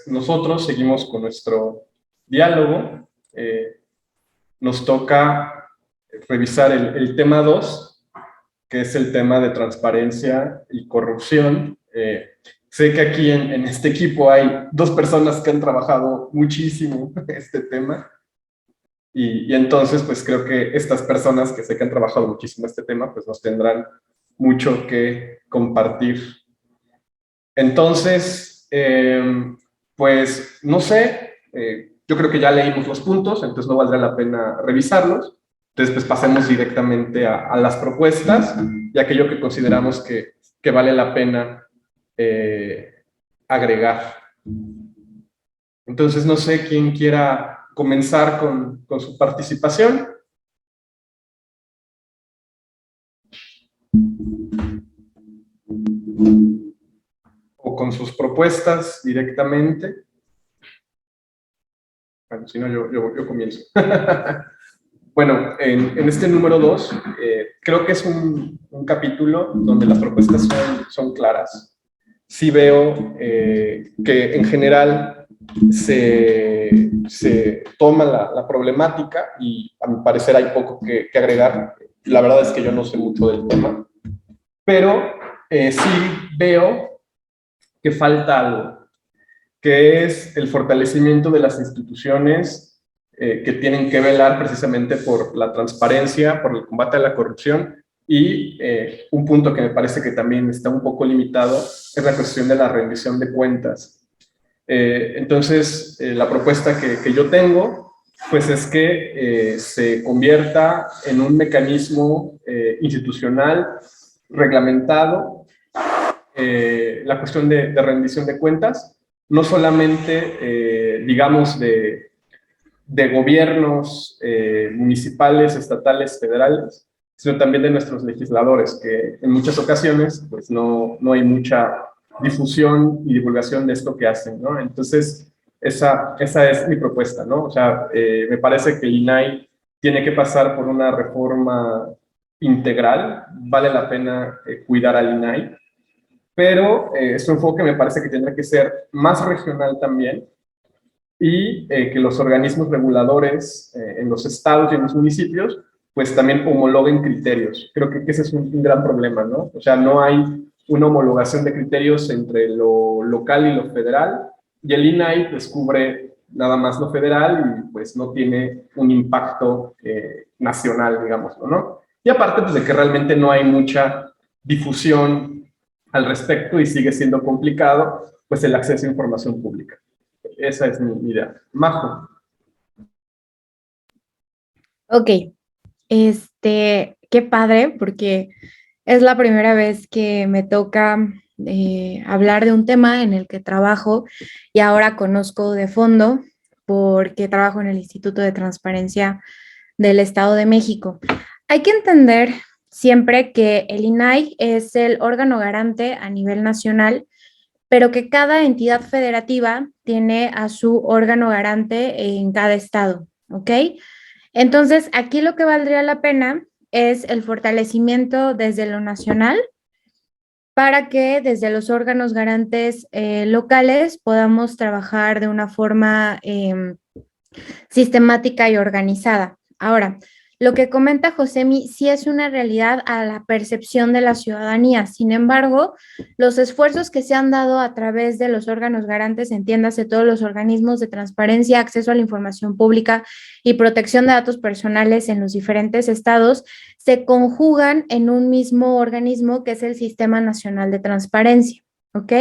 nosotros seguimos con nuestro diálogo. Nos toca revisar el tema 2, que es el tema de transparencia y corrupción. Sé que aquí en este equipo hay 2 personas que han trabajado muchísimo este tema, y entonces pues creo que estas personas que sé que han trabajado muchísimo este tema pues nos tendrán mucho que compartir. Entonces, pues no sé, yo creo que ya leímos los puntos, entonces no valdrá la pena revisarlos. Entonces, pues pasemos directamente a las propuestas y aquello que consideramos que vale la pena agregar. Entonces, no sé quién quiera comenzar con su participación. O con sus propuestas directamente. Bueno, si no, yo comienzo. Bueno, en este número 2, creo que es un capítulo donde las propuestas son claras. Sí veo que en general se toma la problemática y a mi parecer hay poco que agregar. La verdad es que yo no sé mucho del tema, pero sí veo que falta algo, que es el fortalecimiento de las instituciones que tienen que velar precisamente por la transparencia, por el combate a la corrupción, y un punto que me parece que también está un poco limitado es la cuestión de la rendición de cuentas. Entonces, la propuesta que yo tengo pues es que se convierta en un mecanismo institucional reglamentado la cuestión de rendición de cuentas, no solamente, digamos, de gobiernos municipales, estatales, federales, sino también de nuestros legisladores, que en muchas ocasiones pues no hay mucha difusión y divulgación de esto que hacen, ¿no? Entonces, esa es mi propuesta, ¿no? O sea, me parece que el INAI tiene que pasar por una reforma integral, vale la pena cuidar al INAI, pero su enfoque me parece que tendrá que ser más regional también, y que los organismos reguladores en los estados y en los municipios pues también homologuen criterios. Creo que ese es un gran problema, ¿no? O sea, no hay una homologación de criterios entre lo local y lo federal, y el INAI pues cubre nada más lo federal y pues no tiene un impacto nacional, digamos, ¿no? Y aparte pues de que realmente no hay mucha difusión al respecto y sigue siendo complicado pues el acceso a información pública. Esa es mi idea. Majo. Ok, qué padre, porque es la primera vez que me toca hablar de un tema en el que trabajo y ahora conozco de fondo porque trabajo en el Instituto de Transparencia del Estado de México. Hay que entender siempre que el INAI es el órgano garante a nivel nacional, pero que cada entidad federativa tiene a su órgano garante en cada estado, ¿ok? Entonces, aquí lo que valdría la pena es el fortalecimiento desde lo nacional para que desde los órganos garantes locales podamos trabajar de una forma sistemática y organizada. Ahora, lo que comenta Josemi sí es una realidad a la percepción de la ciudadanía. Sin embargo, los esfuerzos que se han dado a través de los órganos garantes, entiéndase todos los organismos de transparencia, acceso a la información pública y protección de datos personales en los diferentes estados, se conjugan en un mismo organismo que es el Sistema Nacional de Transparencia, ¿ok?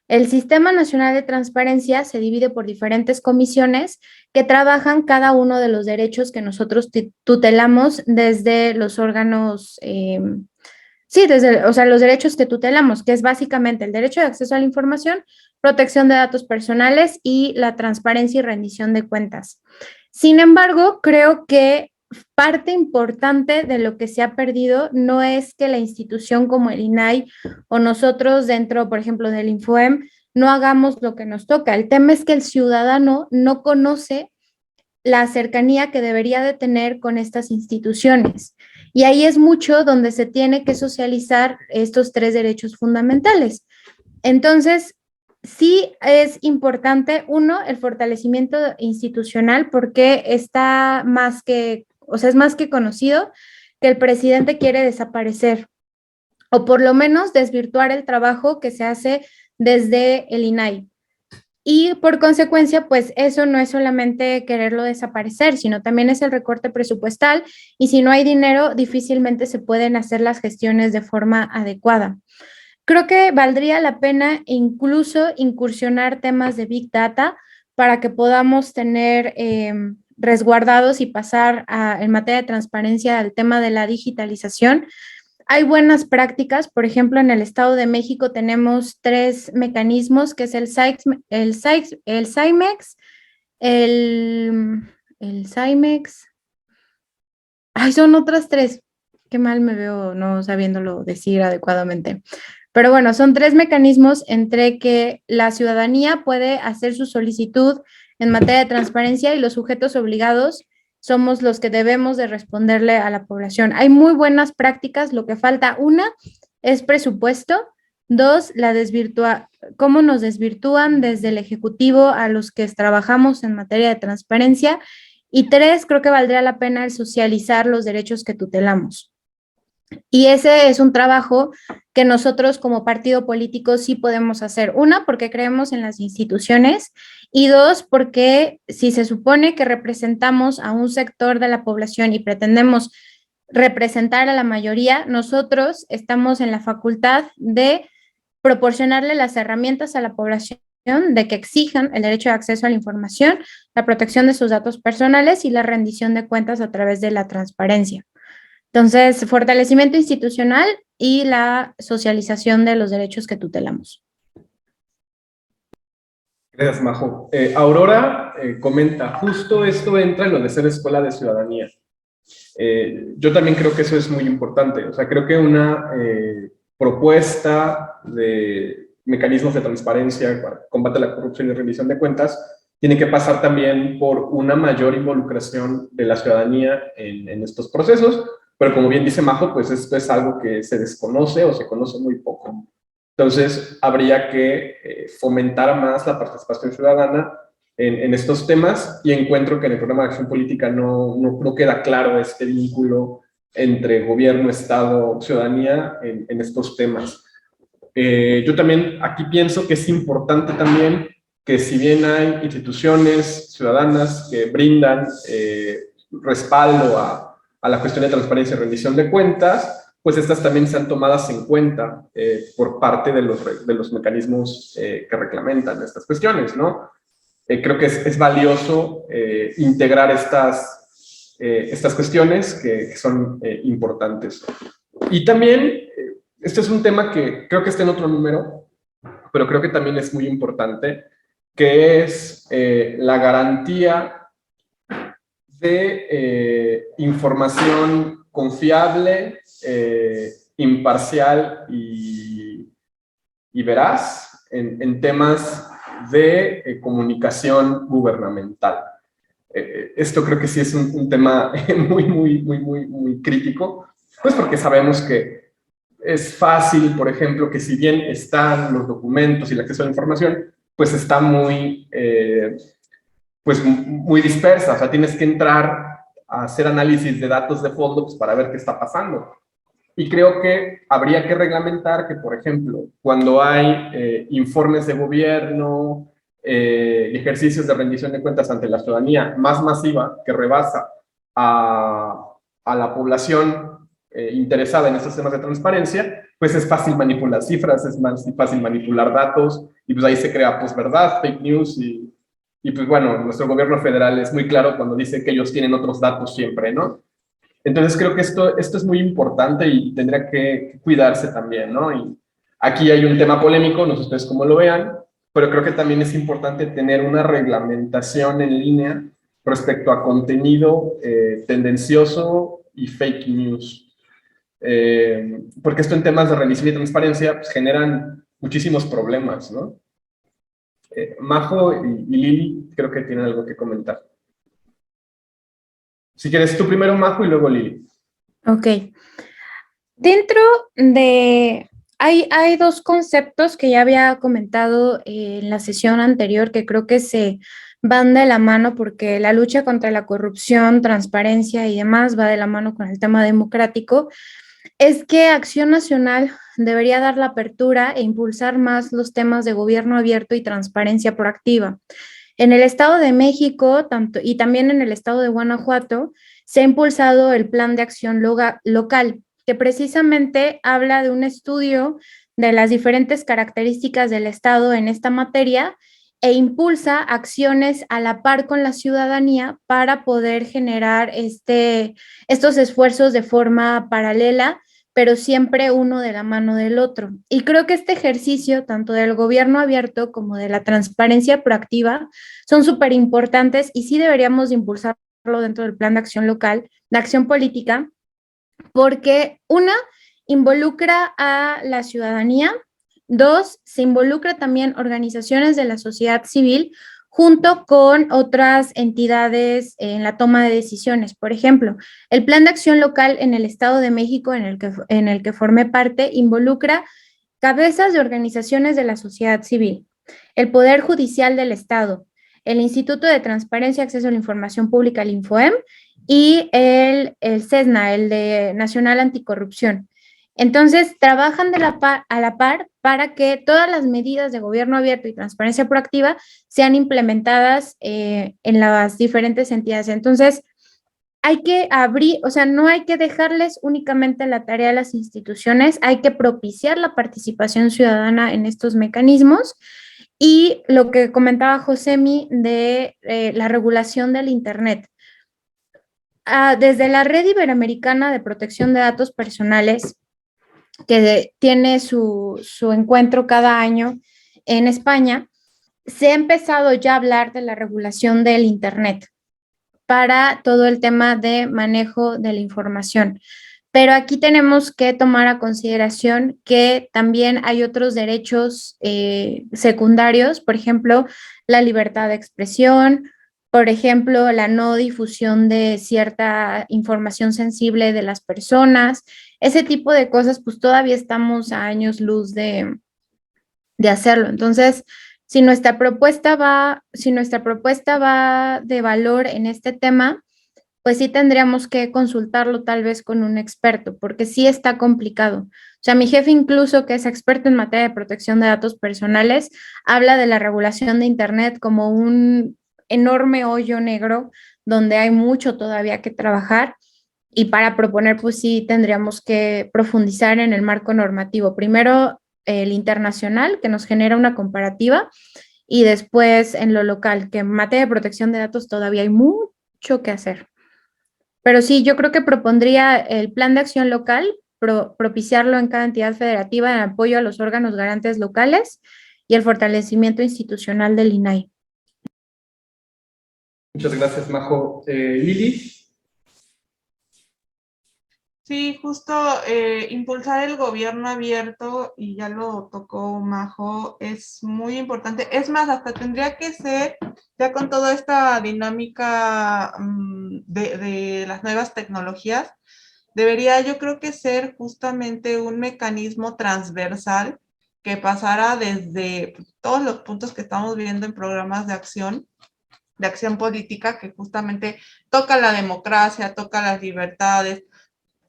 El Sistema Nacional de Transparencia se divide por diferentes comisiones que trabajan cada uno de los derechos que nosotros tutelamos desde los órganos, sí, o sea, los derechos que tutelamos, que es básicamente el derecho de acceso a la información, protección de datos personales y la transparencia y rendición de cuentas. Sin embargo, creo que parte importante de lo que se ha perdido no es que la institución como el INAI o nosotros dentro, por ejemplo, del INFOEM, no hagamos lo que nos toca. El tema es que el ciudadano no conoce la cercanía que debería de tener con estas instituciones. Y ahí es mucho donde se tiene que socializar estos 3 derechos fundamentales. Entonces, sí es importante, uno, el fortalecimiento institucional, porque está más que, o sea, es más que conocido que el presidente quiere desaparecer o por lo menos desvirtuar el trabajo que se hace desde el INAI. Y por consecuencia, pues eso no es solamente quererlo desaparecer, sino también es el recorte presupuestal y si no hay dinero, difícilmente se pueden hacer las gestiones de forma adecuada. Creo que valdría la pena incluso incursionar temas de Big Data para que podamos tener resguardados y pasar en materia de transparencia al tema de la digitalización. Hay buenas prácticas, por ejemplo, en el Estado de México tenemos tres mecanismos, que es el CIMEX, el, el CIMEX, ay, son otras tres, qué mal me veo no sabiéndolo decir adecuadamente. Pero bueno, son tres mecanismos entre que la ciudadanía puede hacer su solicitud en materia de transparencia y los sujetos obligados somos los que debemos de responderle a la población. Hay muy buenas prácticas, lo que falta, una, es presupuesto, dos, cómo nos desvirtúan desde el Ejecutivo a los que trabajamos en materia de transparencia, y tres, creo que valdría la pena el socializar los derechos que tutelamos. Y ese es un trabajo que nosotros como partido político sí podemos hacer. Una, porque creemos en las instituciones y dos, porque si se supone que representamos a un sector de la población y pretendemos representar a la mayoría, nosotros estamos en la facultad de proporcionarle las herramientas a la población de que exijan el derecho de acceso a la información, la protección de sus datos personales y la rendición de cuentas a través de la transparencia. Entonces, fortalecimiento institucional y la socialización de los derechos que tutelamos. Gracias, Majo. Aurora comenta, justo esto entra en lo de ser escuela de ciudadanía. Yo también creo que eso es muy importante. O sea, creo que una propuesta de mecanismos de transparencia para combate a la corrupción y rendición de cuentas tiene que pasar también por una mayor involucración de la ciudadanía en estos procesos, pero como bien dice Majo, pues esto es algo que se desconoce o se conoce muy poco. Entonces, habría que fomentar más la participación ciudadana en estos temas y encuentro que en el programa de acción política no queda claro este vínculo entre gobierno, Estado, ciudadanía en estos temas. Yo también aquí pienso que es importante también que si bien hay instituciones ciudadanas que brindan respaldo a la cuestión de transparencia y rendición de cuentas, pues estas también sean tomadas en cuenta por parte de los mecanismos que reglamentan estas cuestiones, ¿no? Creo que es valioso integrar estas cuestiones que son importantes. Y también, este es un tema que creo que está en otro número, pero creo que también es muy importante, que es la garantía de información confiable, imparcial y veraz en temas de comunicación gubernamental. Esto creo que sí es un tema muy crítico, pues porque sabemos que es fácil, por ejemplo, que si bien están los documentos y el acceso a la información, pues está muy dispersa, o sea, tienes que entrar a hacer análisis de datos de fondo pues, para ver qué está pasando. Y creo que habría que reglamentar que, por ejemplo, cuando hay informes de gobierno, ejercicios de rendición de cuentas ante la ciudadanía más masiva que rebasa a la población interesada en estos temas de transparencia, pues es fácil manipular cifras, es más fácil manipular datos, y pues ahí se crea posverdad, fake news, y pues bueno, nuestro gobierno federal es muy claro cuando dice que ellos tienen otros datos siempre, ¿no? Entonces creo que esto es muy importante y tendría que cuidarse también, ¿no? Y aquí hay un tema polémico, no sé ustedes cómo lo vean, pero creo que también es importante tener una reglamentación en línea respecto a contenido tendencioso y fake news. Porque esto en temas de rendición y transparencia pues, generan muchísimos problemas, ¿no? Majo y Lili creo que tienen algo que comentar. Si quieres tú primero, Majo, y luego Lili. Ok. Dentro de Hay dos conceptos que ya había comentado en la sesión anterior que creo que se van de la mano porque la lucha contra la corrupción, transparencia y demás va de la mano con el tema democrático. Es que Acción Nacional debería dar la apertura e impulsar más los temas de gobierno abierto y transparencia proactiva. En el Estado de México y también en el Estado de Guanajuato se ha impulsado el Plan de Acción Local, que precisamente habla de un estudio de las diferentes características del Estado en esta materia e impulsa acciones a la par con la ciudadanía para poder generar estos esfuerzos de forma paralela, pero siempre uno de la mano del otro. Y creo que este ejercicio, tanto del gobierno abierto como de la transparencia proactiva, son súper importantes y sí deberíamos impulsarlo dentro del plan de acción local, de acción política, porque una, involucra a la ciudadanía, dos, se involucra también organizaciones de la sociedad civil junto con otras entidades en la toma de decisiones. Por ejemplo, el plan de acción local en el Estado de México en el que formé parte involucra cabezas de organizaciones de la sociedad civil, el Poder Judicial del Estado, el Instituto de Transparencia y Acceso a la Información Pública, el INFOEM, y el CESNA, el de Nacional Anticorrupción. Entonces, trabajan a la par para que todas las medidas de gobierno abierto y transparencia proactiva sean implementadas en las diferentes entidades. Entonces, hay que abrir, o sea, no hay que dejarles únicamente la tarea a las instituciones, hay que propiciar la participación ciudadana en estos mecanismos y lo que comentaba Josemi de la regulación del Internet. Desde la Red Iberoamericana de Protección de Datos Personales, que tiene su encuentro cada año en España, se ha empezado ya a hablar de la regulación del Internet para todo el tema de manejo de la información. Pero aquí tenemos que tomar a consideración que también hay otros derechos secundarios, por ejemplo, la libertad de expresión, por ejemplo, la no difusión de cierta información sensible de las personas, ese tipo de cosas, pues todavía estamos a años luz de hacerlo. Entonces, si nuestra propuesta va de valor en este tema, pues sí tendríamos que consultarlo tal vez con un experto, porque sí está complicado. O sea, mi jefe incluso, que es experto en materia de protección de datos personales, habla de la regulación de Internet como un enorme hoyo negro donde hay mucho todavía que trabajar. Y para proponer, pues sí tendríamos que profundizar en el marco normativo. Primero, el internacional, que nos genera una comparativa, y después en lo local, que en materia de protección de datos todavía hay mucho que hacer. Pero sí, yo creo que propondría el plan de acción local, propiciarlo en cada entidad federativa en apoyo a los órganos garantes locales y el fortalecimiento institucional del INAI. Muchas gracias, Majo. Lili. Sí, justo impulsar el gobierno abierto, y ya lo tocó Majo, es muy importante. Es más, hasta tendría que ser, ya con toda esta dinámica de las nuevas tecnologías, debería yo creo que ser justamente un mecanismo transversal que pasara desde todos los puntos que estamos viendo en programas de acción política, que justamente toca la democracia, toca las libertades,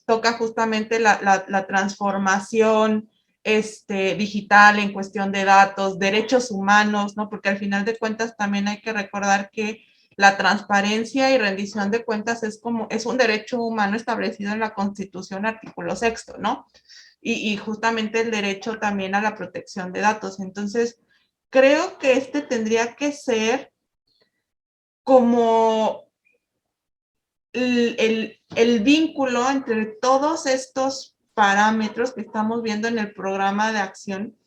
toca justamente la transformación digital en cuestión de datos, derechos humanos, ¿no? Porque al final de cuentas también hay que recordar que la transparencia y rendición de cuentas es un derecho humano establecido en la Constitución, artículo 6º, ¿no? Y justamente el derecho también a la protección de datos. Entonces, creo que tendría que ser como el vínculo entre todos estos parámetros que estamos viendo en el programa de acción,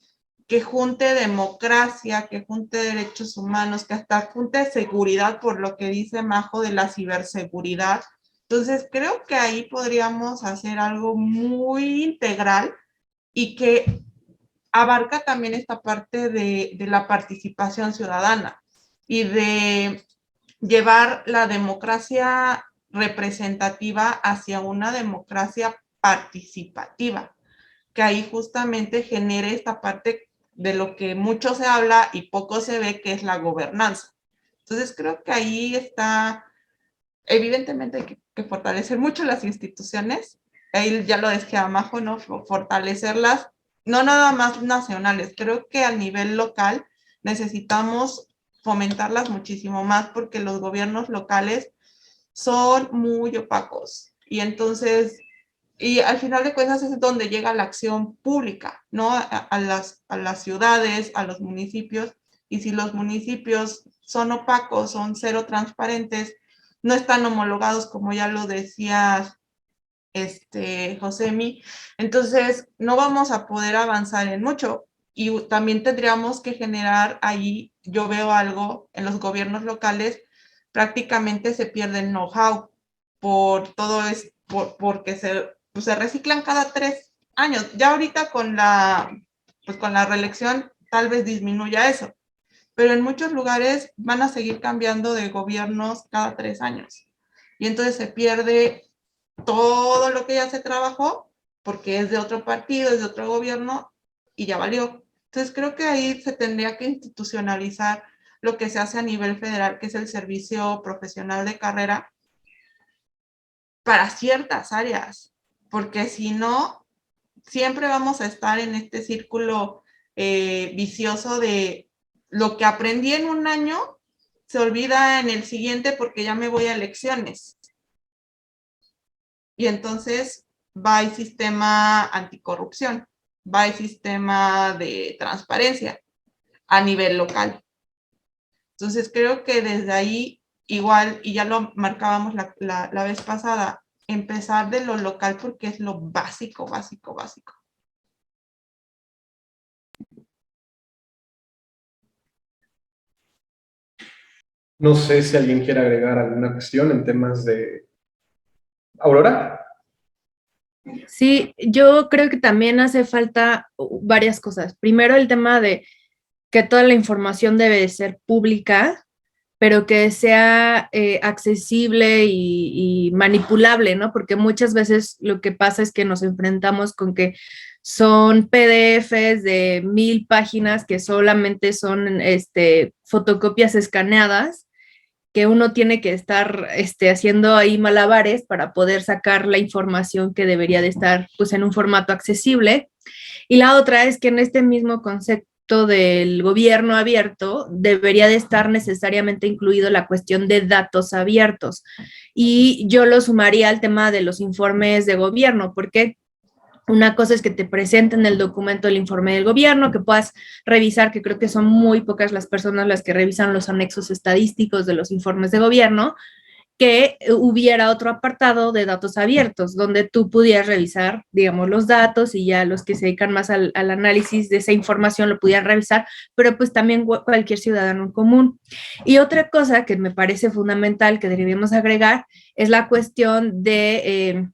que junte democracia, que junte derechos humanos, que hasta junte seguridad, por lo que dice Majo de la ciberseguridad. Entonces, creo que ahí podríamos hacer algo muy integral y que abarca también esta parte de la participación ciudadana y de llevar la democracia representativa hacia una democracia participativa. que ahí justamente genere esta parte de lo que mucho se habla y poco se ve, que es la gobernanza. Entonces creo que ahí está, evidentemente hay que fortalecer mucho las instituciones, ahí ya lo decía Majo, ¿no? Fortalecerlas, no nada más nacionales, creo que a nivel local necesitamos fomentarlas muchísimo más porque los gobiernos locales son muy opacos y entonces, y al final de cuentas es donde llega la acción pública, ¿no? A las ciudades, a los municipios, y si los municipios son opacos, son cero transparentes, no están homologados, como ya lo decía Josemi, entonces no vamos a poder avanzar en mucho. Y también tendríamos que generar ahí, yo veo algo en los gobiernos locales, prácticamente se pierde el know-how por todo es porque se reciclan cada 3 años. Ya ahorita pues con la reelección tal vez disminuya eso, pero en muchos lugares van a seguir cambiando de gobiernos cada 3 años. Y entonces se pierde todo lo que ya se trabajó porque es de otro partido, es de otro gobierno y ya valió. Entonces creo que ahí se tendría que institucionalizar lo que se hace a nivel federal, que es el servicio profesional de carrera para ciertas áreas, porque si no, siempre vamos a estar en este círculo vicioso de lo que aprendí en un año se olvida en el siguiente porque ya me voy a elecciones. Y entonces va el sistema anticorrupción, va el sistema de transparencia a nivel local. Entonces creo que desde ahí, igual, y ya lo marcábamos la vez pasada, empezar de lo local porque es lo básico, básico, básico. No sé si alguien quiere agregar alguna cuestión en temas de... Aurora. Sí, yo creo que también hace falta varias cosas. Primero, el tema de que toda la información debe de ser pública, pero que sea accesible y manipulable, ¿no? Porque muchas veces lo que pasa es que nos enfrentamos con que son PDFs de 1000 páginas que solamente son fotocopias escaneadas, que uno tiene que estar haciendo ahí malabares para poder sacar la información que debería de estar pues en un formato accesible. Y la otra es que en este mismo concepto del gobierno abierto debería de estar necesariamente incluido la cuestión de datos abiertos. Y yo lo sumaría al tema de los informes de gobierno, porque una cosa es que te presenten el documento del informe del gobierno, que puedas revisar, que creo que son muy pocas las personas las que revisan los anexos estadísticos de los informes de gobierno, que hubiera otro apartado de datos abiertos, donde tú pudieras revisar, digamos, los datos y ya los que se dedican más al análisis de esa información lo pudieran revisar, pero pues también cualquier ciudadano común. Y otra cosa que me parece fundamental que deberíamos agregar es la cuestión de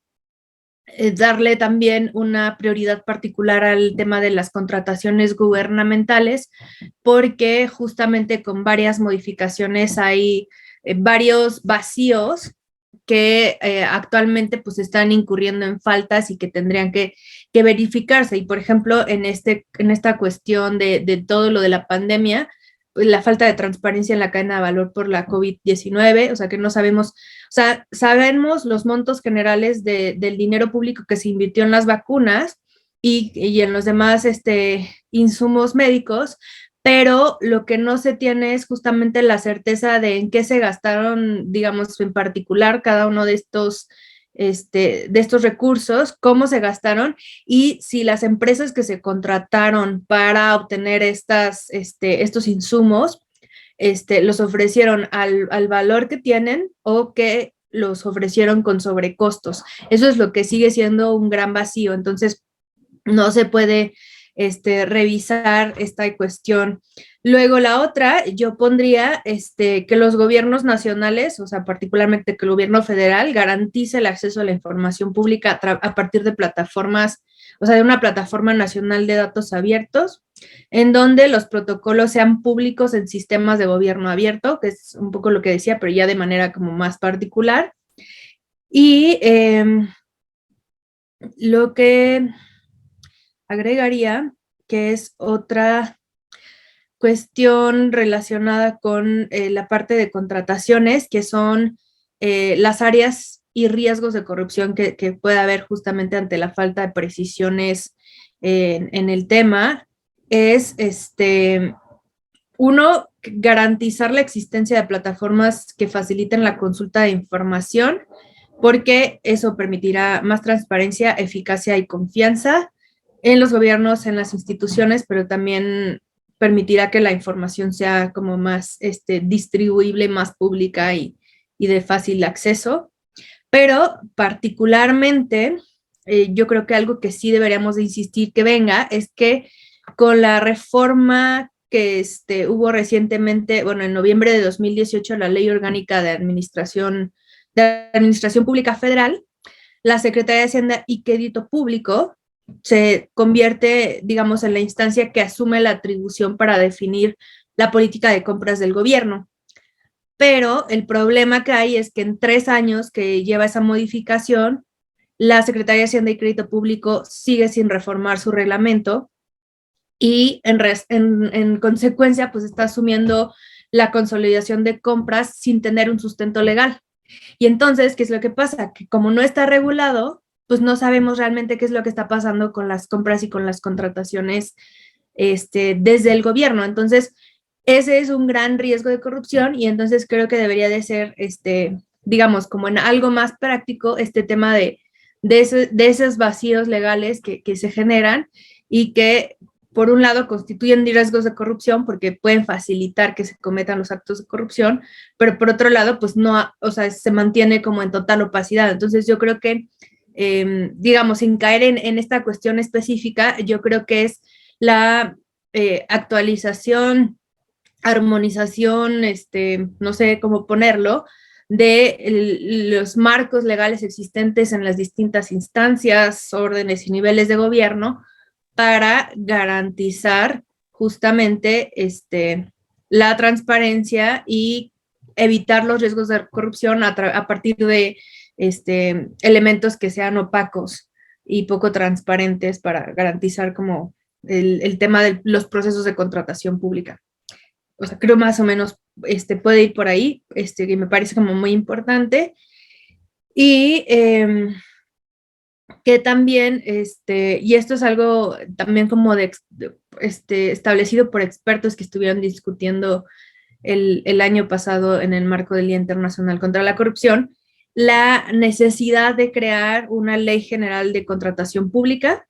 darle también una prioridad particular al tema de las contrataciones gubernamentales, porque justamente con varias modificaciones hay varios vacíos que actualmente pues están incurriendo en faltas y que tendrían que verificarse. Y por ejemplo, en esta cuestión de todo lo de la pandemia, la falta de transparencia en la cadena de valor por la COVID-19, o sea que no sabemos, o sea, sabemos los montos generales del dinero público que se invirtió en las vacunas y en los demás insumos médicos, pero lo que no se tiene es justamente la certeza de en qué se gastaron, digamos, en particular cada uno de estos recursos, cómo se gastaron y si las empresas que se contrataron para obtener estos insumos los ofrecieron al valor que tienen o que los ofrecieron con sobrecostos. Eso es lo que sigue siendo un gran vacío. Entonces, no se puede revisar esta cuestión. Luego la otra, yo pondría que los gobiernos nacionales, o sea, particularmente que el gobierno federal, garantice el acceso a la información pública a partir de plataformas, o sea, de una plataforma nacional de datos abiertos, en donde los protocolos sean públicos en sistemas de gobierno abierto, que es un poco lo que decía, pero ya de manera como más particular. Y lo que agregaría, que es otra cuestión relacionada con la parte de contrataciones, que son las áreas y riesgos de corrupción que puede haber justamente ante la falta de precisiones en el tema, es uno, garantizar la existencia de plataformas que faciliten la consulta de información, porque eso permitirá más transparencia, eficacia y confianza en los gobiernos, en las instituciones, pero también permitirá que la información sea como más distribuible, más pública y de fácil acceso. Pero particularmente, yo creo que algo que sí deberíamos de insistir que venga es que con la reforma que hubo recientemente, bueno, en noviembre de 2018, la Ley Orgánica de Administración Pública Federal, la Secretaría de Hacienda y Crédito Público se convierte, digamos, en la instancia que asume la atribución para definir la política de compras del gobierno. Pero el problema que hay es que en 3 años que lleva esa modificación, la Secretaría de Hacienda y Crédito Público sigue sin reformar su reglamento y en consecuencia pues está asumiendo la consolidación de compras sin tener un sustento legal. Y entonces, ¿qué es lo que pasa? Que como no está regulado, pues no sabemos realmente qué es lo que está pasando con las compras y con las contrataciones desde el gobierno. Entonces, ese es un gran riesgo de corrupción y entonces creo que debería de ser, digamos, como en algo más práctico, este tema de esos vacíos legales que se generan y que, por un lado, constituyen riesgos de corrupción porque pueden facilitar que se cometan los actos de corrupción, pero por otro lado, pues no, o sea, se mantiene como en total opacidad. Entonces yo creo que, digamos, sin caer en esta cuestión específica, yo creo que es la actualización, armonización, no sé cómo ponerlo, de los marcos legales existentes en las distintas instancias, órdenes y niveles de gobierno para garantizar justamente la transparencia y evitar los riesgos de corrupción a partir de elementos que sean opacos y poco transparentes para garantizar como el tema de los procesos de contratación pública. O sea, creo más o menos puede ir por ahí, que me parece como muy importante. Y que también, y esto es algo también como establecido por expertos que estuvieron discutiendo el año pasado en el marco del Día Internacional contra la Corrupción, la necesidad de crear una ley general de contratación pública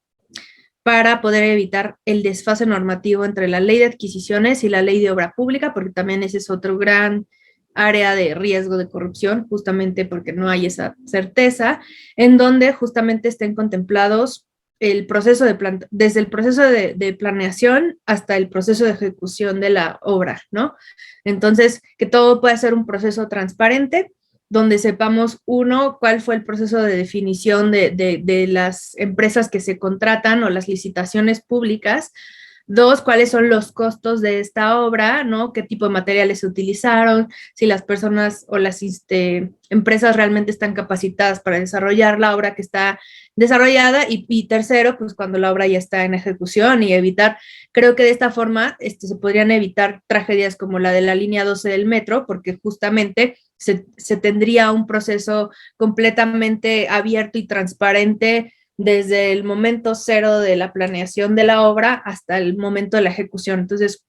para poder evitar el desfase normativo entre la ley de adquisiciones y la ley de obra pública, porque también ese es otro gran área de riesgo de corrupción, justamente porque no hay esa certeza, en donde justamente estén contemplados el proceso desde el proceso de planeación hasta el proceso de ejecución de la obra, ¿no? Entonces, que todo pueda ser un proceso transparente, donde sepamos, uno, cuál fue el proceso de definición de las empresas que se contratan o las licitaciones públicas. Dos, cuáles son los costos de esta obra, ¿no? Qué tipo de materiales se utilizaron, si las personas o las empresas realmente están capacitadas para desarrollar la obra que está desarrollada. Y tercero, pues cuando la obra ya está en ejecución y evitar, creo que de esta forma se podrían evitar tragedias como la de la línea 12 del metro, porque justamente se tendría un proceso completamente abierto y transparente desde el momento cero de la planeación de la obra hasta el momento de la ejecución. Entonces,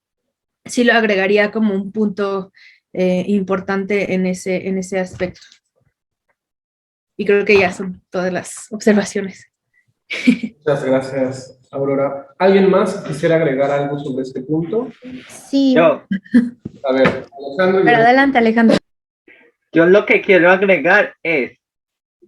sí lo agregaría como un punto importante en ese aspecto. Y creo que ya son todas las observaciones. Muchas gracias, Aurora. ¿Alguien más quisiera agregar algo sobre este punto? Sí. Yo. A ver, Alejandro. Pero adelante, Alejandro. Yo lo que quiero agregar es,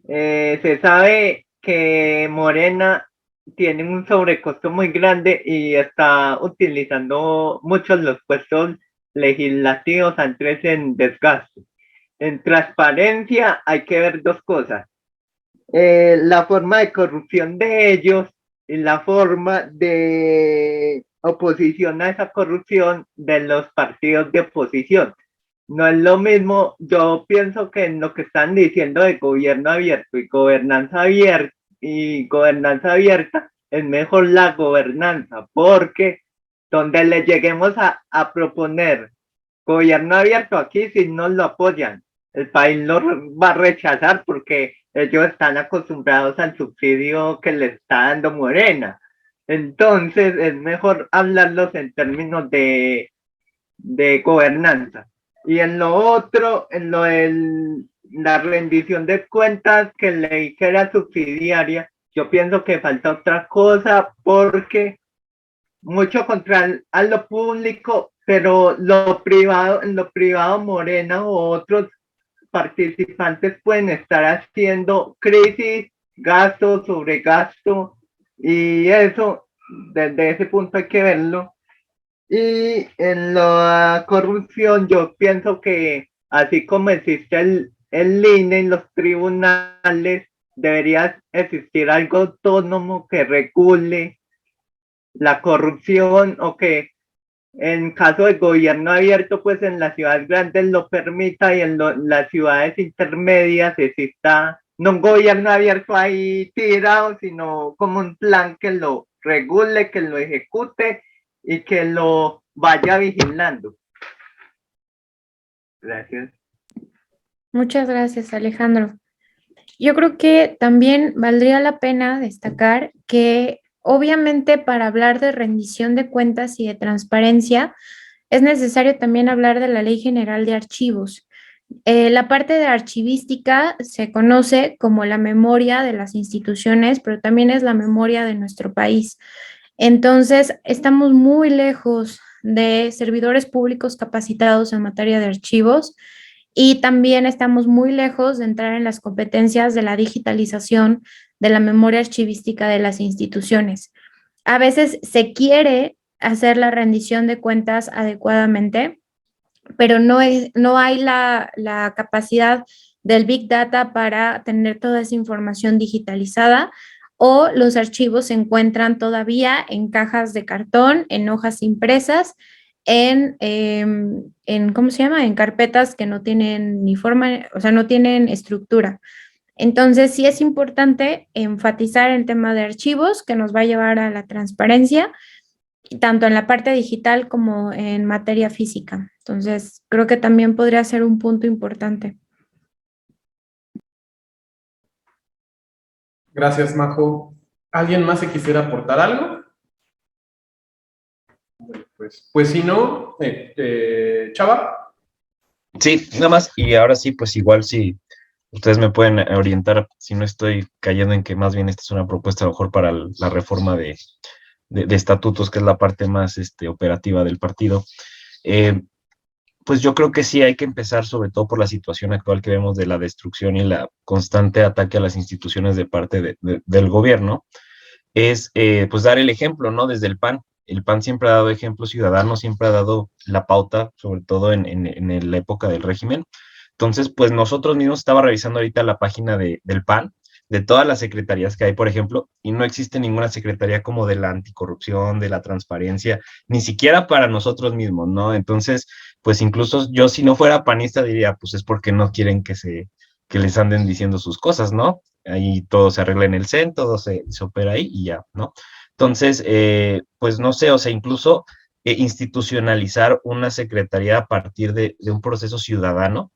se sabe que Morena tiene un sobrecosto muy grande y está utilizando muchos los puestos legislativos antes en desgaste. En transparencia hay que ver dos cosas. La forma de corrupción de ellos y la forma de oposición a esa corrupción de los partidos de oposición. No es lo mismo, yo pienso que en lo que están diciendo de gobierno abierto y gobernanza abierta, es mejor la gobernanza, porque donde le lleguemos a proponer gobierno abierto aquí, si no lo apoyan, el país lo va a rechazar porque ellos están acostumbrados al subsidio que le está dando Morena. Entonces es mejor hablarlos en términos de gobernanza. Y en lo otro, en lo de la rendición de cuentas que leí que era subsidiaria, yo pienso que falta otra cosa porque mucho contra a lo público, pero lo privado, en lo privado Morena o otros participantes pueden estar haciendo crisis, gasto sobre gasto, y eso, desde ese punto hay que verlo. Y en la corrupción, yo pienso que así como existe el INE en los tribunales, debería existir algo autónomo que regule la corrupción, o que en caso de gobierno abierto, pues en las ciudades grandes lo permita, y en las ciudades intermedias exista no un gobierno abierto ahí tirado, sino como un plan que lo regule, que lo ejecute y que lo vaya vigilando. Gracias. Muchas gracias, Alejandro. Yo creo que también valdría la pena destacar que obviamente para hablar de rendición de cuentas y de transparencia es necesario también hablar de la Ley General de Archivos. La parte de archivística se conoce como la memoria de las instituciones, pero también es la memoria de nuestro país. Entonces, estamos muy lejos de servidores públicos capacitados en materia de archivos y también estamos muy lejos de entrar en las competencias de la digitalización de la memoria archivística de las instituciones. A veces se quiere hacer la rendición de cuentas adecuadamente, pero no hay la capacidad del Big Data para tener toda esa información digitalizada, o los archivos se encuentran todavía en cajas de cartón, en hojas impresas, ¿cómo se llama? En carpetas que no tienen ni forma, o sea, no tienen estructura. Entonces, sí es importante enfatizar el tema de archivos, que nos va a llevar a la transparencia, tanto en la parte digital como en materia física. Entonces, creo que también podría ser un punto importante. Gracias, Majo. ¿Alguien más se quisiera aportar algo? Bueno, pues si no, Chava. Sí, nada más, y ahora sí, pues igual si ustedes me pueden orientar, si no estoy cayendo en que más bien esta es una propuesta a lo mejor para la reforma de estatutos, que es la parte más operativa del partido. Pues yo creo que sí hay que empezar, sobre todo por la situación actual que vemos de la destrucción y la constante ataque a las instituciones de parte del gobierno, es pues dar el ejemplo, ¿no? Desde el PAN. El PAN siempre ha dado ejemplo ciudadano, siempre ha dado la pauta, sobre todo en la época del régimen. Entonces, pues nosotros mismos, estaba revisando ahorita la página del PAN, de todas las secretarías que hay, por ejemplo, y no existe ninguna secretaría como de la anticorrupción, de la transparencia, ni siquiera para nosotros mismos, ¿no? Entonces, pues incluso yo, si no fuera panista, diría, pues es porque no quieren que les anden diciendo sus cosas, ¿no? Ahí todo se arregla en el CEN, todo se opera ahí y ya, ¿no? Entonces, pues no sé, o sea, incluso institucionalizar una secretaría a partir de un proceso ciudadano,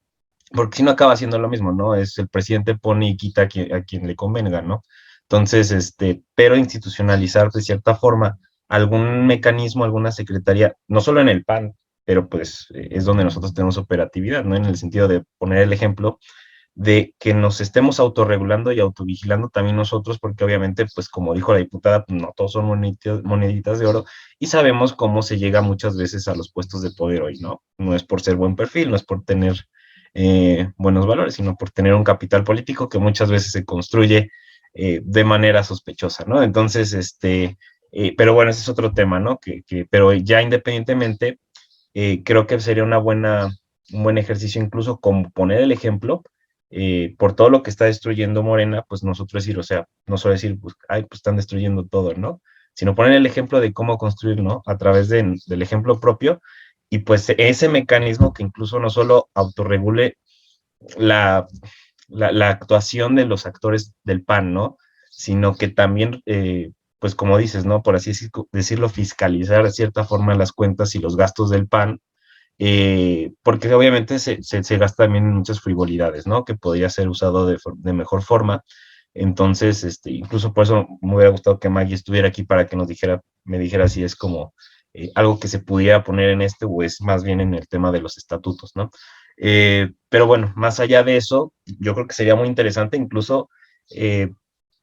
porque si no acaba siendo lo mismo, ¿no? Es el presidente pone y quita a quien le convenga, ¿no? Entonces, pero institucionalizar de cierta forma algún mecanismo, alguna secretaría, no solo en el PAN, pero pues es donde nosotros tenemos operatividad, ¿no? En el sentido de poner el ejemplo de que nos estemos autorregulando y autovigilando también nosotros, porque obviamente, pues como dijo la diputada, no todos son moneditas de oro, y sabemos cómo se llega muchas veces a los puestos de poder hoy, ¿no? No es por ser buen perfil, no es por tener buenos valores, sino por tener un capital político que muchas veces se construye de manera sospechosa, ¿no? Entonces, pero bueno, ese es otro tema, ¿no? Pero ya independientemente, creo que sería un buen ejercicio incluso como poner el ejemplo por todo lo que está destruyendo Morena, pues nosotros decir, o sea, no solo decir, pues, ay, pues están destruyendo todo, ¿no? Sino poner el ejemplo de cómo construir, ¿no? A través del ejemplo propio, y pues ese mecanismo que incluso no solo autorregule la actuación de los actores del PAN, ¿no? Sino que también pues como dices, ¿no? Por así decirlo, fiscalizar de cierta forma las cuentas y los gastos del PAN, porque obviamente se gasta también en muchas frivolidades, ¿no? Que podría ser usado de mejor forma. Entonces, incluso por eso me hubiera gustado que Maggie estuviera aquí para que me dijera si es como algo que se pudiera poner en o es más bien en el tema de los estatutos, ¿no? Pero bueno, más allá de eso, yo creo que sería muy interesante incluso eh,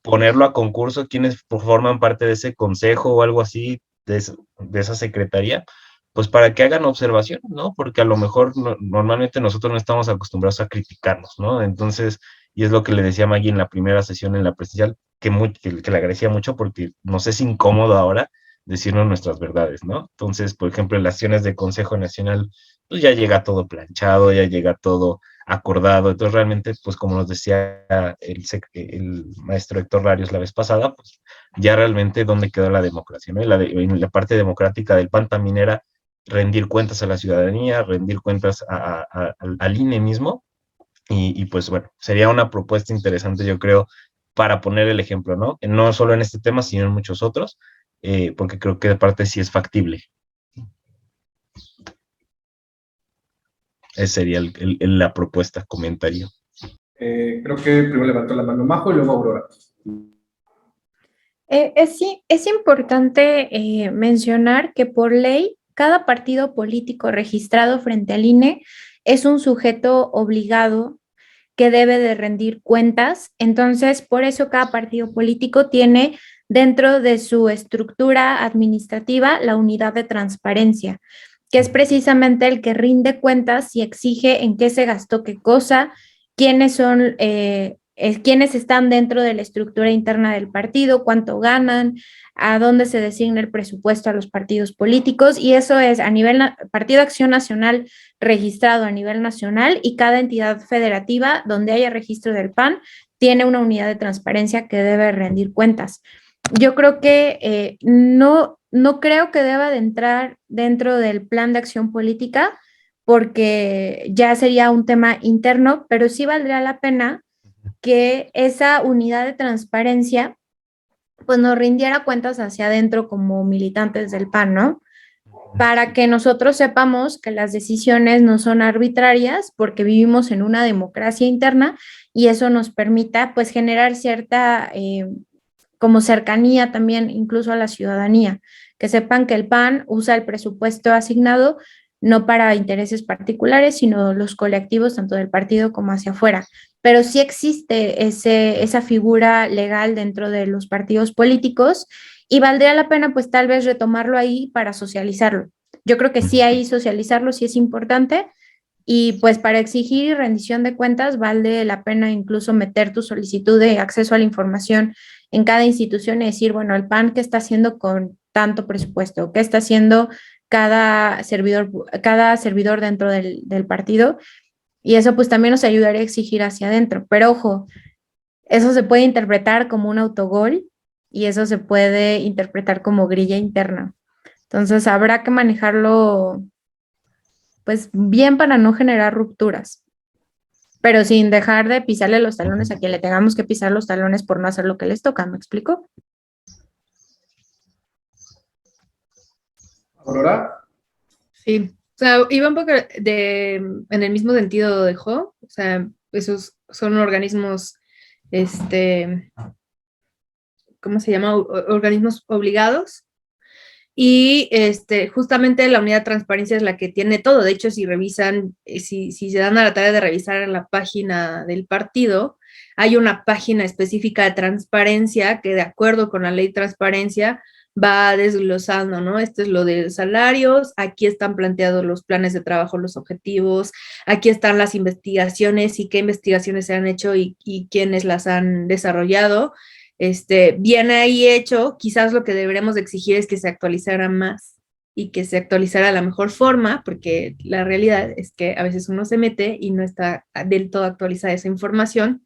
ponerlo a concurso quienes forman parte de ese consejo o algo así, de esa secretaría, pues para que hagan observación, ¿no? Porque a lo mejor normalmente nosotros no estamos acostumbrados a criticarnos, ¿no? Entonces, y es lo que le decía a Maggie en la primera sesión en la presencial, que le agradecía mucho porque nos es incómodo ahora decirnos nuestras verdades, ¿no? Entonces, por ejemplo, en las acciones de Consejo Nacional, pues ya llega todo planchado, ya llega todo acordado. Entonces, realmente, pues como nos decía el maestro Héctor Larios la vez pasada, pues ya realmente dónde quedó la democracia, ¿no? Y la parte democrática del PAN también era rendir cuentas a la ciudadanía, rendir cuentas al INE mismo, y pues bueno, sería una propuesta interesante, yo creo, para poner el ejemplo, ¿no? No solo en este tema, sino en muchos otros, porque creo que de parte sí es factible. Esa sería la propuesta, comentario. Creo que primero levantó la mano Majo y luego Aurora. Sí, es importante mencionar que por ley, cada partido político registrado frente al INE es un sujeto obligado que debe de rendir cuentas. Entonces, por eso cada partido político tiene dentro de su estructura administrativa la unidad de transparencia, que es precisamente el que rinde cuentas y exige en qué se gastó qué cosa, quiénes son, quiénes están dentro de la estructura interna del partido, cuánto ganan, a dónde se designa el presupuesto a los partidos políticos, y eso es a nivel Partido Acción Nacional registrado a nivel nacional, y cada entidad federativa donde haya registro del PAN tiene una unidad de transparencia que debe rendir cuentas. Yo creo que no creo que deba de entrar dentro del plan de acción política porque ya sería un tema interno, pero sí valdría la pena que esa unidad de transparencia pues nos rindiera cuentas hacia adentro como militantes del PAN, ¿no? Para que nosotros sepamos que las decisiones no son arbitrarias porque vivimos en una democracia interna y eso nos permita pues generar cierta como cercanía también incluso a la ciudadanía, que sepan que el PAN usa el presupuesto asignado no para intereses particulares, sino los colectivos tanto del partido como hacia afuera. Pero sí existe esa figura legal dentro de los partidos políticos y valdría la pena pues tal vez retomarlo ahí para socializarlo. Yo creo que sí ahí socializarlo sí es importante y pues para exigir rendición de cuentas vale la pena incluso meter tu solicitud de acceso a la información en cada institución y decir, bueno, el PAN, ¿qué está haciendo con tanto presupuesto? ¿Qué está haciendo cada servidor dentro del partido? Y eso pues también nos ayudaría a exigir hacia adentro. Pero ojo, eso se puede interpretar como un autogol y eso se puede interpretar como grilla interna. Entonces habrá que manejarlo pues bien para no generar rupturas, pero sin dejar de pisarle los talones a quien le tengamos que pisar los talones por no hacer lo que les toca, ¿me explico? Aurora. Sí, o sea, iba un poco en el mismo sentido de Jo, o sea, esos son organismos, ¿cómo se llama? Organismos obligados. Y justamente la unidad de transparencia es la que tiene todo. De hecho, si revisan, si se dan a la tarea de revisar en la página del partido, hay una página específica de transparencia que de acuerdo con la ley de transparencia va desglosando, ¿no? Esto es lo de salarios, aquí están planteados los planes de trabajo, los objetivos, aquí están las investigaciones y qué investigaciones se han hecho y quiénes las han desarrollado. Bien ahí hecho, quizás lo que deberíamos exigir es que se actualizara más y que se actualizara de la mejor forma, porque la realidad es que a veces uno se mete y no está del todo actualizada esa información,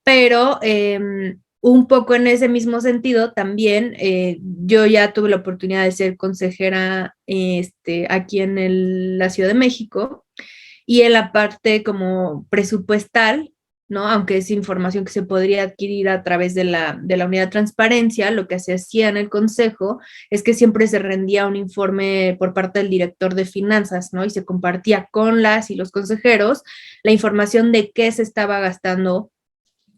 pero un poco en ese mismo sentido también, yo ya tuve la oportunidad de ser consejera aquí en la Ciudad de México y en la parte como presupuestal, ¿no? Aunque es información que se podría adquirir a través de la unidad de transparencia, lo que se hacía en el consejo es que siempre se rendía un informe por parte del director de finanzas, ¿no? Y se compartía con las y los consejeros la información de qué se estaba gastando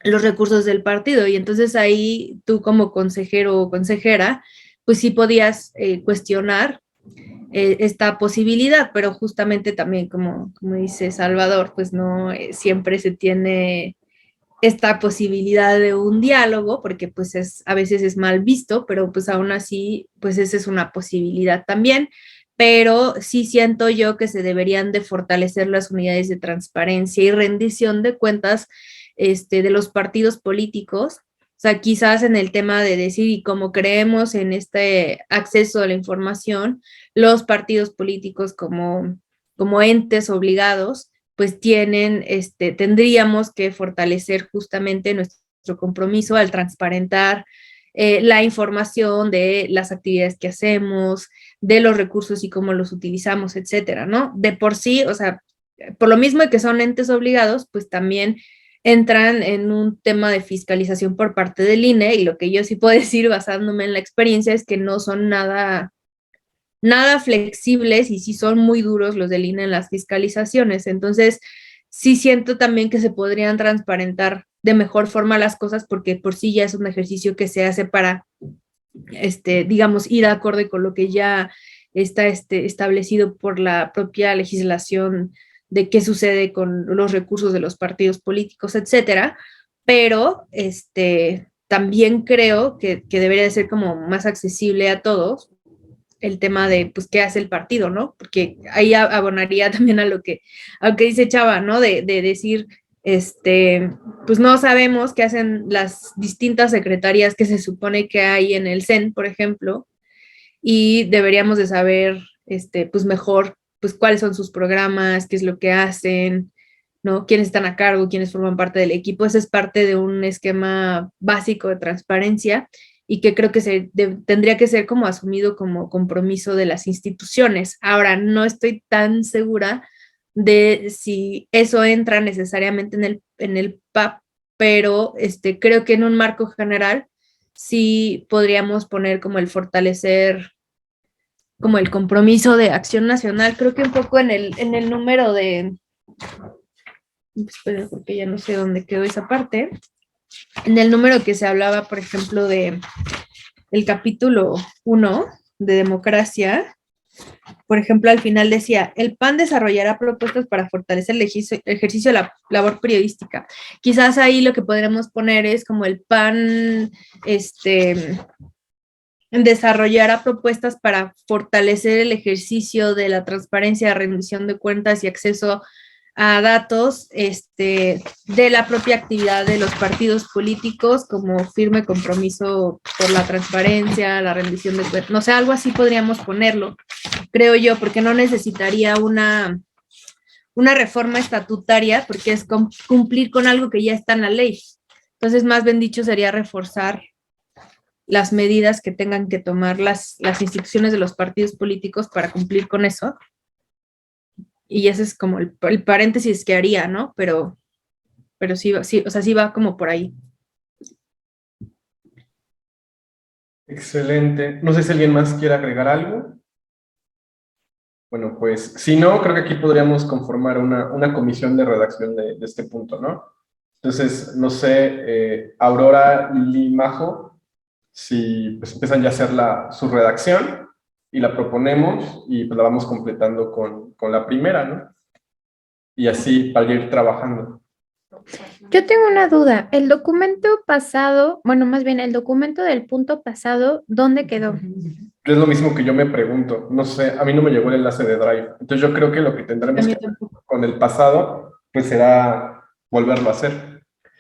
los recursos del partido. Y entonces ahí tú como consejero o consejera, pues sí podías cuestionar esta posibilidad, pero justamente también, como dice Salvador, pues no siempre se tiene esta posibilidad de un diálogo, porque pues a veces es mal visto, pero pues aún así, pues esa es una posibilidad también, pero sí siento yo que se deberían de fortalecer las unidades de transparencia y rendición de cuentas de los partidos políticos. O sea, quizás en el tema de decir, y como creemos en este acceso a la información, los partidos políticos como entes obligados, pues tendríamos que fortalecer justamente nuestro compromiso al transparentar la información de las actividades que hacemos, de los recursos y cómo los utilizamos, etcétera, ¿no? De por sí, o sea, por lo mismo que son entes obligados, pues también entran en un tema de fiscalización por parte del INE, y lo que yo sí puedo decir basándome en la experiencia es que no son nada flexibles y sí son muy duros los del INE en las fiscalizaciones. Entonces, sí siento también que se podrían transparentar de mejor forma las cosas, porque por sí ya es un ejercicio que se hace para, digamos, ir acorde con lo que ya está establecido por la propia legislación de qué sucede con los recursos de los partidos políticos, etcétera, pero también creo que debería de ser como más accesible a todos el tema de, pues, qué hace el partido, ¿no? Porque ahí abonaría también a lo que dice Chava, ¿no? De decir, pues no sabemos qué hacen las distintas secretarías que se supone que hay en el CEN, por ejemplo, y deberíamos de saber, pues mejor, pues cuáles son sus programas, qué es lo que hacen, ¿no? Quiénes están a cargo, quiénes forman parte del equipo. Ese es parte de un esquema básico de transparencia y que creo que tendría que ser como asumido como compromiso de las instituciones. Ahora, no estoy tan segura de si eso entra necesariamente en el PAP, pero creo que en un marco general sí podríamos poner como el fortalecer, como el compromiso de acción nacional. Creo que un poco en el número de, espera, porque ya no sé dónde quedó esa parte, en el número que se hablaba, por ejemplo, de el capítulo 1 de democracia, por ejemplo, al final decía, el PAN desarrollará propuestas para fortalecer el ejercicio de la labor periodística. Quizás ahí lo que podremos poner es como el PAN, desarrollará propuestas para fortalecer el ejercicio de la transparencia, rendición de cuentas y acceso a datos de la propia actividad de los partidos políticos, como firme compromiso por la transparencia, la rendición de cuentas, no sé, algo así podríamos ponerlo, creo yo, porque no necesitaría una reforma estatutaria, porque es cumplir con algo que ya está en la ley. Entonces, más bien dicho, sería reforzar las medidas que tengan que tomar las instituciones de los partidos políticos para cumplir con eso. Y ese es como el paréntesis que haría, ¿no? Pero sí, o sea, sí va como por ahí. Excelente. No sé si alguien más quiere agregar algo. Bueno, pues si no, creo que aquí podríamos conformar una comisión de redacción de este punto, ¿no? Entonces, no sé, Aurora, Lili, Majo, si pues, empiezan ya a hacer su redacción y la proponemos y pues la vamos completando con la primera, ¿no? Y así para ir trabajando. Yo tengo una duda. El documento pasado, bueno, más bien el documento del punto pasado, ¿dónde quedó? Es lo mismo que yo me pregunto. No sé, a mí no me llegó el enlace de Drive. Entonces yo creo que lo que tendremos que hacer con el pasado, pues será volverlo a hacer.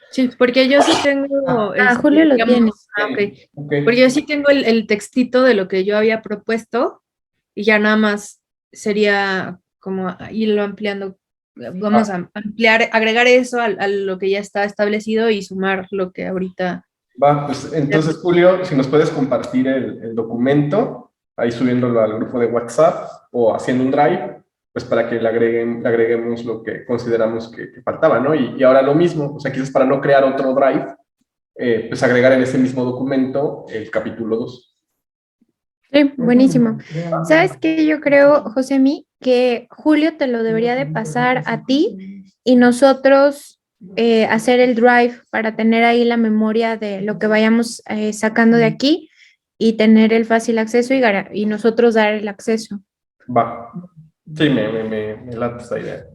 Sí, porque yo sí tengo... Julio lo tiene. Okay. Okay. Porque yo sí tengo el textito de lo que yo había propuesto y ya nada más sería como irlo ampliando. Vamos a ampliar, agregar eso a lo que ya está establecido y sumar lo que ahorita... Va, pues entonces, Julio, si nos puedes compartir el documento, ahí subiéndolo al grupo de WhatsApp o haciendo un drive, pues para que le agreguemos lo que consideramos que faltaba, ¿no? Y ahora lo mismo, o sea, quizás para no crear otro drive, pues agregar en ese mismo documento el capítulo 2. Sí, buenísimo. ¿Sabes qué? Yo creo, Josemi, que Julio te lo debería de pasar a ti y nosotros hacer el drive para tener ahí la memoria de lo que vayamos sacando de aquí y tener el fácil acceso y nosotros dar el acceso. Va. Sí, me late esta idea.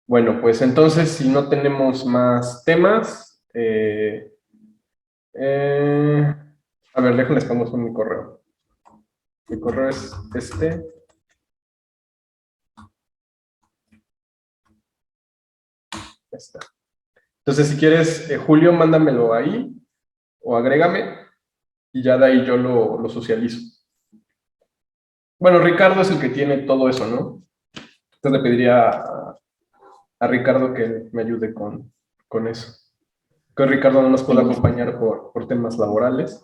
Bueno, pues entonces, si no tenemos más temas, a ver, déjenles pongo en mi correo. Mi correo es este. Ya está. Entonces, si quieres, Julio, mándamelo ahí o agrégame y ya de ahí yo lo socializo. Bueno, Ricardo es el que tiene todo eso, ¿no? Entonces le pediría a Ricardo que me ayude con eso. Que Ricardo no nos puede acompañar por temas laborales,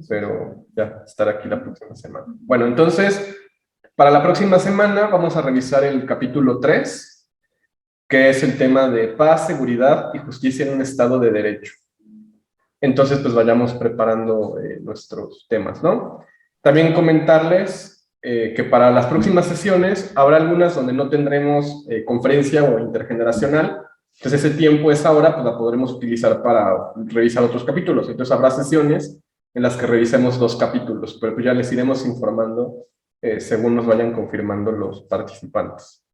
pero ya estará aquí la próxima semana. Bueno, entonces, para la próxima semana vamos a revisar el capítulo 3, que es el tema de paz, seguridad y justicia en un Estado de Derecho. Entonces, pues vayamos preparando nuestros temas, ¿no? También comentarles que para las próximas sesiones habrá algunas donde no tendremos conferencia o intergeneracional. Entonces, ese tiempo, esa hora, pues la podremos utilizar para revisar otros capítulos. Entonces, habrá sesiones en las que revisemos 2 capítulos, pero pues ya les iremos informando según nos vayan confirmando los participantes.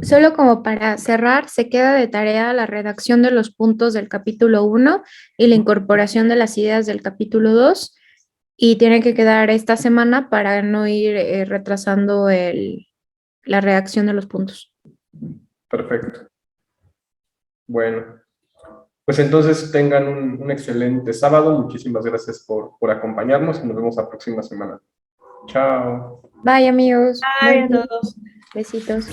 Solo como para cerrar, se queda de tarea la redacción de los puntos del capítulo 1 y la incorporación de las ideas del capítulo 2, y tiene que quedar esta semana para no ir retrasando la redacción de los puntos. Perfecto. Bueno, pues entonces tengan un excelente sábado. Muchísimas gracias por acompañarnos y nos vemos la próxima semana. Chao. Bye, amigos. Bye a todos. Besitos.